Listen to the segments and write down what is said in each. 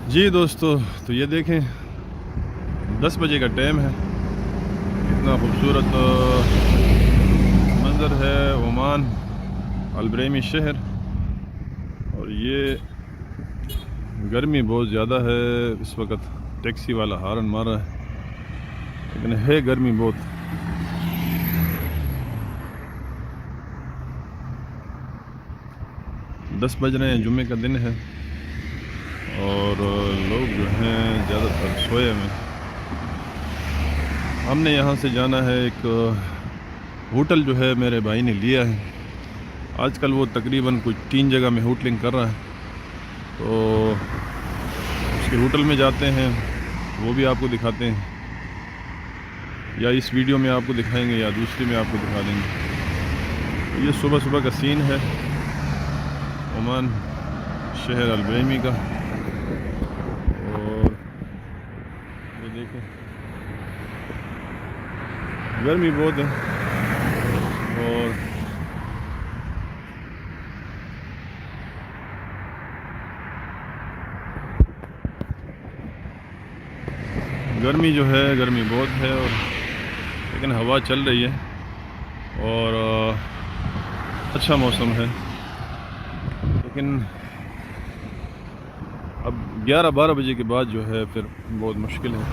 जी दोस्तों, तो ये देखें 10 बजे का टाइम है। इतना खूबसूरत मंज़र है ओमान अलब्रेमी शहर। और ये गर्मी बहुत ज़्यादा है इस वक्त। टैक्सी वाला हॉर्न मार रहा है, लेकिन है गर्मी बहुत। दस बज रहे हैं, जुम्मे का दिन है और लोग जो हैं ज़्यादातर सोए में। हमने यहाँ से जाना है, एक होटल जो है मेरे भाई ने लिया है। आजकल वो तकरीबन कुछ 3 जगह में होटलिंग कर रहा है, तो उसके होटल में जाते हैं, वो भी आपको दिखाते हैं, या इस वीडियो में आपको दिखाएंगे या दूसरी में आपको दिखा देंगे। ये सुबह सुबह का सीन है ओमान शहर अलब्रेमी का। और ये देखें गर्मी बहुत है और गर्मी जो है, गर्मी बहुत है। और लेकिन हवा चल रही है और अच्छा मौसम है। लेकिन अब 11-12 बजे के बाद जो है फिर बहुत मुश्किल है।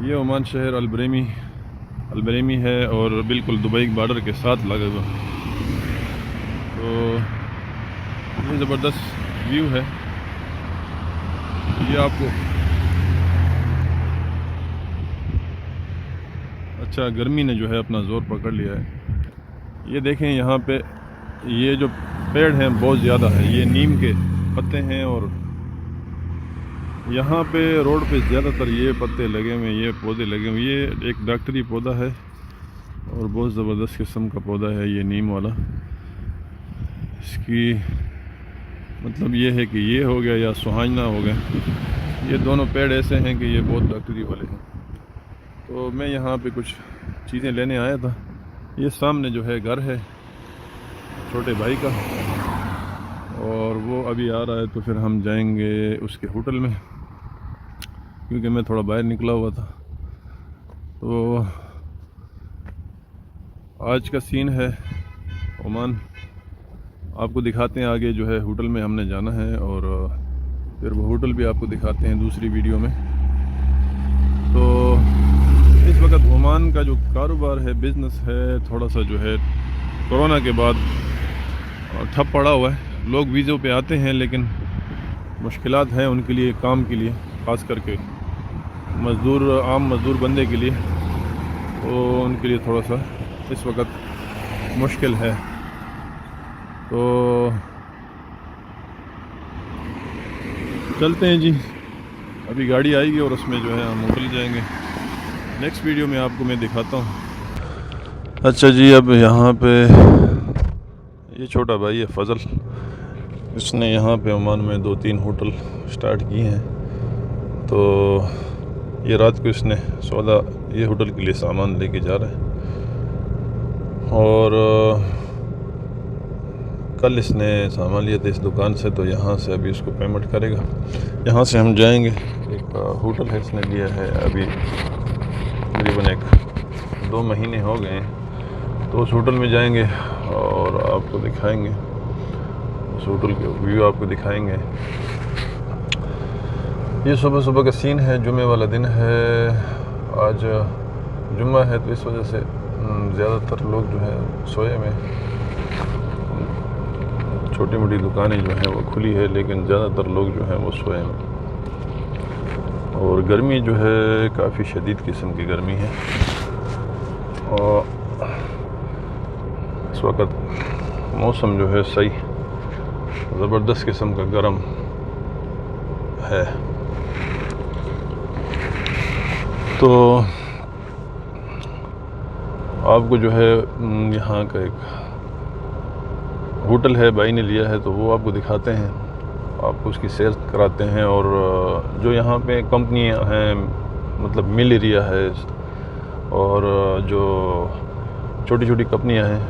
ये ओमान शहर अलब्रेमी है और बिल्कुल दुबई बॉर्डर के साथ लगा हुआ। तो ये ज़बरदस्त व्यू है। ये आपको अच्छा, गर्मी ने जो है अपना ज़ोर पकड़ लिया है। ये देखें यहाँ पे ये जो पेड़ हैं बहुत ज़्यादा है, ये नीम के पत्ते हैं। और यहाँ पे रोड पे ज़्यादातर ये पत्ते लगे हुए, ये पौधे लगे हुए। ये एक डॉक्टरी पौधा है और बहुत ज़बरदस्त किस्म का पौधा है ये नीम वाला। इसकी मतलब ये है कि ये हो गया या सुहाजना हो गया, ये दोनों पेड़ ऐसे हैं कि ये बहुत डॉक्टरी वाले हैं। तो मैं यहाँ पे कुछ चीज़ें लेने आया था। ये सामने जो है घर है छोटे भाई का, और वो अभी आ रहा है, तो फिर हम जाएंगे उसके होटल में, क्योंकि मैं थोड़ा बाहर निकला हुआ था। तो आज का सीन है ओमान, आपको दिखाते हैं आगे। जो है होटल में हमने जाना है और फिर वो होटल भी आपको दिखाते हैं दूसरी वीडियो में। तो इस वक्त ओमान का जो कारोबार है, बिज़नेस है, थोड़ा सा जो है कोरोना के बाद ठप पड़ा हुआ है। लोग वीज़ों पे आते हैं, लेकिन मुश्किलात हैं उनके लिए, काम के लिए, ख़ास करके मज़दूर, आम मज़दूर बंदे के लिए। तो उनके लिए थोड़ा सा इस वक्त मुश्किल है। तो चलते हैं जी, अभी गाड़ी आएगी और उसमें जो है हम होटल जाएंगे। नेक्स्ट वीडियो में आपको मैं दिखाता हूँ। अच्छा जी, अब यहाँ पे ये छोटा भाई है फजल, इसने यहाँ पे ओमान में 2-3 होटल स्टार्ट किए हैं। तो ये रात को इसने सौदा ये होटल के लिए सामान लेके जा रहा है, और कल इसने सामान लिया था इस दुकान से, तो यहाँ से अभी इसको पेमेंट करेगा। यहाँ से हम जाएंगे, एक होटल है इसने लिया है, अभी तकरीबन 1-2 महीने हो गए हैं। तो उस होटल में जाएंगे और आपको दिखाएंगे, उस होटल के व्यू आपको दिखाएंगे। ये सुबह सुबह का सीन है, जुम्मे वाला दिन है। आज जुम्मा है, तो इस वजह से ज़्यादातर लोग जो है सोए में। छोटी मोटी दुकानें जो हैं वो खुली है, लेकिन ज़्यादातर लोग जो हैं वो सोए में। और गर्मी जो है काफ़ी शदीद किस्म की गर्मी है, और इस वक्त मौसम जो है सही ज़बरदस्त किस्म का गर्म है। तो आपको जो है यहाँ का एक होटल है, भाई ने लिया है, तो वो आपको दिखाते हैं, आपको उसकी सैर कराते हैं। और जो यहाँ पे कंपनियाँ हैं, मतलब मिल एरिया है, और जो छोटी छोटी कंपनियाँ हैं,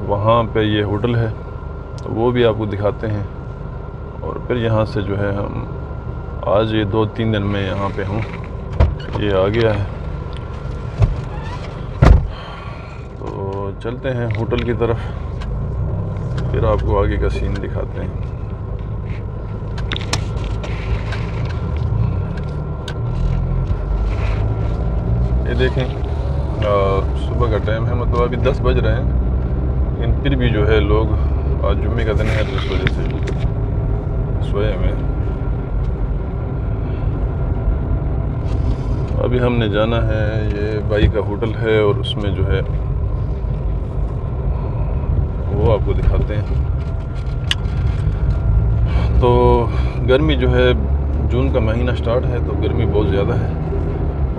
वहाँ पे ये होटल है, तो वो भी आपको दिखाते हैं। और और फिर यहाँ से जो है हम आज ये 2-3 दिन में यहाँ पे हूँ, ये आ गया है। तो चलते हैं होटल की तरफ, फिर आपको आगे का सीन दिखाते हैं। ये देखें सुबह का टाइम है, मतलब अभी 10 बज रहे हैं, लेकिन फिर भी जो है लोग, आज जुम्मे का दिन है तो इस वजह से सोए हुए हैं। अभी हमने जाना है, ये भाई का होटल है और उसमें जो है वो आपको दिखाते हैं। तो गर्मी जो है, जून का महीना स्टार्ट है तो गर्मी बहुत ज़्यादा है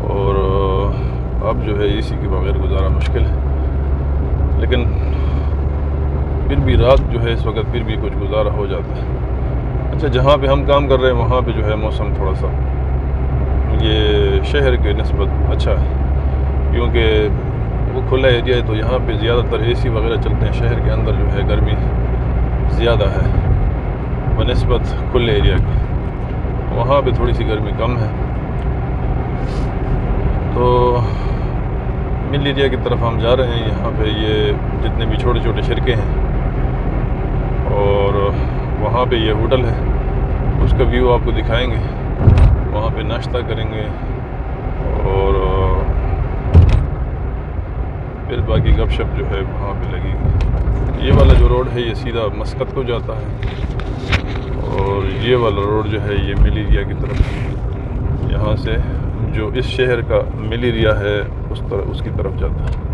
और अब जो है एसी के बगैर गुजारा मुश्किल है, लेकिन फिर भी रात जो है इस वक्त फिर भी कुछ गुजारा हो जाता है। अच्छा, जहाँ पे हम काम कर रहे हैं वहाँ पे जो है मौसम थोड़ा सा ये शहर के निस्बत अच्छा है, क्योंकि वो खुला एरिया है तो यहाँ पे ज़्यादातर एसी वगैरह चलते हैं। शहर के अंदर जो है गर्मी ज़्यादा है बनिस्बत खुले एरिया के, वहाँ पे थोड़ी सी गर्मी कम है। तो मिल एरिया की तरफ हम जा रहे हैं। यहाँ पे ये जितने भी छोटे छोटे शिरके हैं और वहाँ पे ये होटल है, उसका व्यू आपको दिखाएंगे। वहाँ पे नाश्ता करेंगे और फिर बाकी गपशप जो है वहाँ पे लगेगी। ये वाला जो रोड है ये सीधा मस्कत को जाता है और ये वाला रोड जो है ये मिल एरिया की तरफ, यहाँ से जो इस शहर का मिल एरिया है उसकी तरफ जाता है।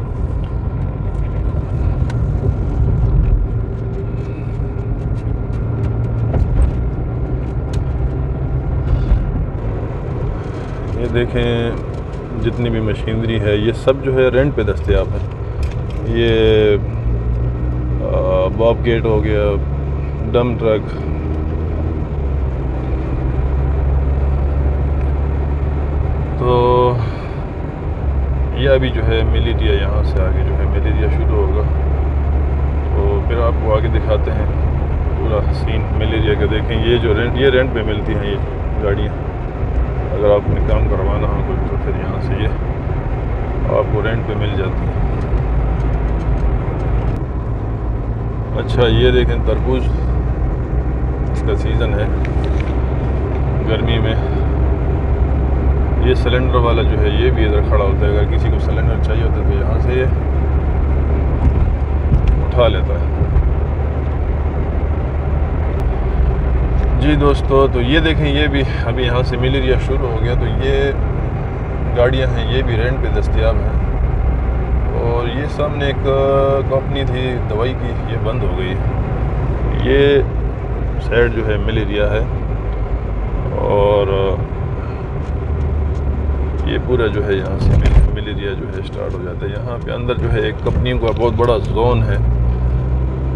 ये देखें जितनी भी मशीनरी है ये सब जो है रेंट पे दस्तयाब है। ये बॉब गेट हो गया, डम ट्रक, तो ये अभी जो है मिल एरिया, यहाँ से आगे जो है मिल एरिया शुरू होगा। तो फिर आपको आगे दिखाते हैं पूरा सीन मिल एरिया का। देखें ये जो रेंट पे मिलती हैं ये गाड़ियाँ, अगर आपने काम करवाना हो कोई तो फिर यहाँ से ये आपको रेंट पे मिल जाती है। अच्छा, ये देखें तरबूज, इसका सीज़न है गर्मी में। ये सिलेंडर वाला जो है ये भी इधर खड़ा होता है, अगर किसी को सिलेंडर चाहिए होता है तो यहाँ से ये उठा लेता है। जी दोस्तों, तो ये देखें ये भी अभी यहाँ से मिल एरिया शुरू हो गया। तो ये गाड़ियाँ हैं, ये भी रेंट पे दस्तयाब हैं। और ये सामने एक कंपनी थी दवाई की, ये बंद हो गई। ये साइड जो है मिल एरिया है और ये पूरा जो है यहाँ से मिल एरिया जो है स्टार्ट हो जाता है। यहाँ पे अंदर जो है एक कंपनियों का बहुत बड़ा जोन है,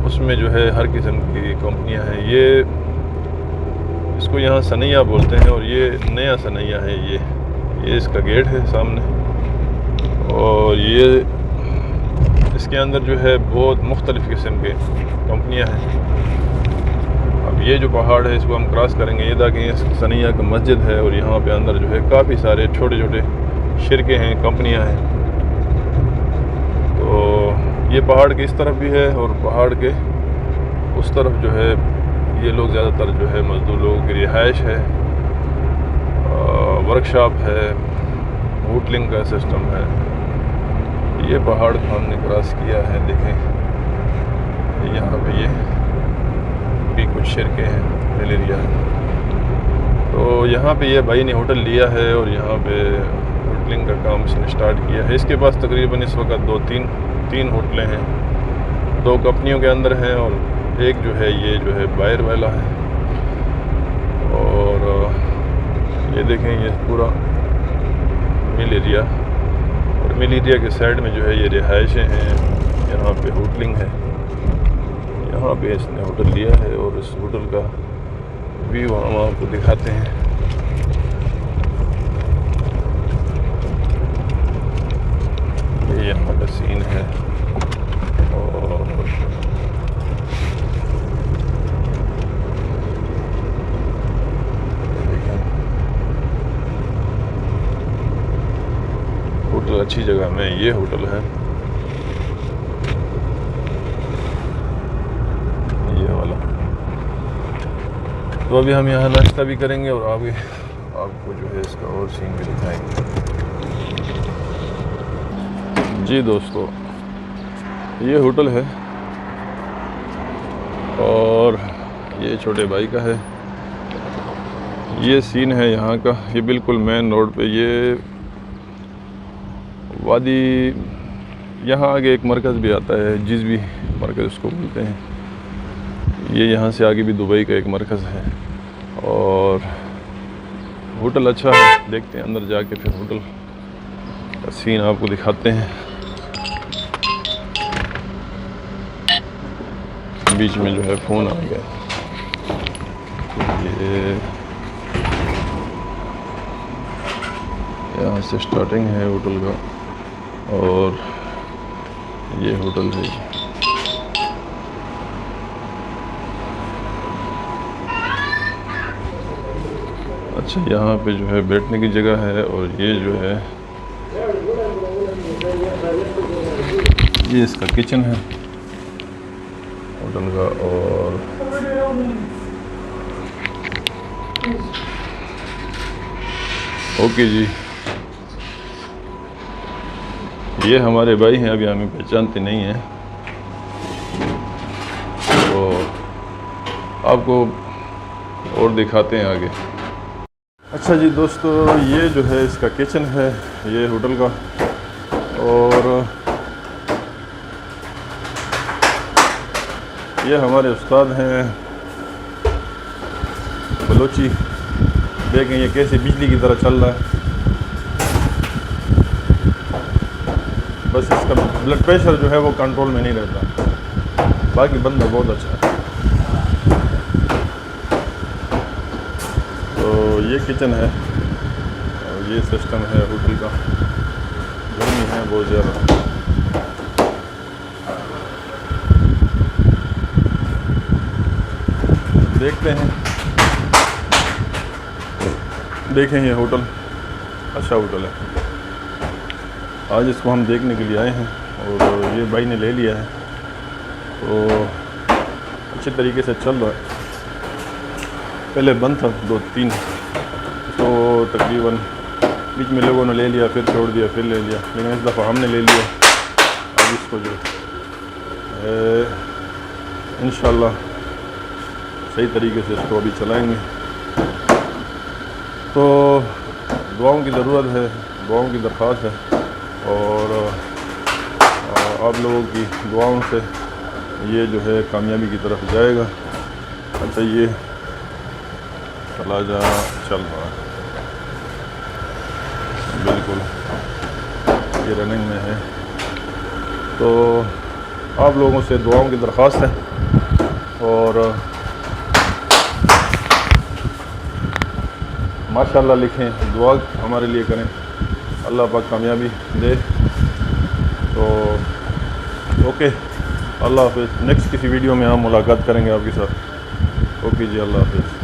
उसमें जो है हर किस्म की कंपनियाँ हैं। ये इसको यहाँ सनैया बोलते हैं और ये नया सनैया है। ये इसका गेट है सामने और ये इसके अंदर जो है बहुत मुख्तलिफ़ किस्म के कंपनियाँ हैं। अब ये जो पहाड़ है इसको हम क्रॉस करेंगे, ये देखिए सनैया का मस्जिद है और यहाँ पे अंदर जो है काफ़ी सारे छोटे छोटे शिरके हैं, कंपनियाँ हैं। तो ये पहाड़ के इस तरफ भी है और पहाड़ के उस तरफ जो है ये लोग ज़्यादातर जो है मज़दूर लोगों की रिहाइश है, वर्कशॉप है, होटलिंग का सिस्टम है। ये पहाड़ को हमने क्रॉस किया है, देखें यहाँ पे ये भी कुछ शिरके हैं मिल एरिया। तो यहाँ पे ये भाई ने होटल लिया है और यहाँ पे होटलिंग का काम इसने स्टार्ट किया है। इसके पास तकरीबन इस वक्त तीन होटलें हैं, 2 कंपनियों के अंदर हैं और एक जो है ये जो है बाहर वाला है। और ये देखें ये पूरा मिल एरिया और मिल एरिया के साइड में जो है ये रिहाइशें हैं, यहाँ पे होटलिंग है। यहाँ पे इसने होटल लिया है और इस होटल का व्यू हम आपको दिखाते हैं। ये यहाँ का सीन है और होटल अच्छी जगह में ये होटल है, ये वाला। तो अभी हम यहाँ नाश्ता भी करेंगे और आगे आपको जो है इसका और सीन भी दिखाएंगे। जी दोस्तों, ये होटल है और ये छोटे भाई का है। ये सीन है यहाँ का, ये बिल्कुल मेन रोड पे, ये वादी, यहाँ आगे एक मरकज़ भी आता है, जिस भी मरकज़ उसको बोलते हैं। ये यहाँ से आगे भी दुबई का एक मरकज़ है और होटल अच्छा है। देखते हैं अंदर जाके, फिर होटल का सीन आपको दिखाते हैं। बीच में जो है फ़ोन आ गया। ये यहाँ से स्टार्टिंग है होटल का और ये होटल है। अच्छा, यहाँ पे जो है बैठने की जगह है और ये जो है ये इसका किचन है होटल का। और ओके जी, ये हमारे भाई हैं, अभी हमें पहचानते नहीं हैं, तो आपको और दिखाते हैं आगे। अच्छा जी दोस्तों, ये जो है इसका किचन है ये होटल का। और ये हमारे उस्ताद हैं बलोची, देखें ये कैसे बिजली की तरह चल रहा है। बस इसका ब्लड प्रेशर जो है वो कंट्रोल में नहीं रहता, बाकी बंदा बहुत अच्छा है। तो ये किचन है और ये सिस्टम है होटल का। गर्मी है बहुत ज़्यादा। देखते हैं, देखें ये होटल अच्छा होटल है। आज इसको हम देखने के लिए आए हैं और ये भाई ने ले लिया है, तो अच्छे तरीके से चल रहा है। पहले बंद था 2-3, तो तकरीबन बीच में लोगों ने ले लिया, फिर छोड़ दिया, फिर ले लिया, लेकिन इस दफ़ा हमने ले लिया। अब इसको जो इंशाल्लाह सही तरीके से इसको अभी चलाएंगे। तो दुआओं की ज़रूरत है, दुआओं की दरख्वास्त है और आप लोगों की दुआओं से ये जो है कामयाबी की तरफ जाएगा। अच्छा, ये चला जा चल रहा है बिल्कुल, ये रनिंग में है। तो आप लोगों से दुआओं की दरख्वास्त है और माशाल्लाह लिखें, दुआ हमारे लिए करें, अल्लाह पाक कामयाबी दे। तो ओके, अल्लाह हाफ़िज़। नेक्स्ट किसी वीडियो में हम मुलाकात करेंगे आपके साथ। ओके जी, अल्लाह हाफ़िज़।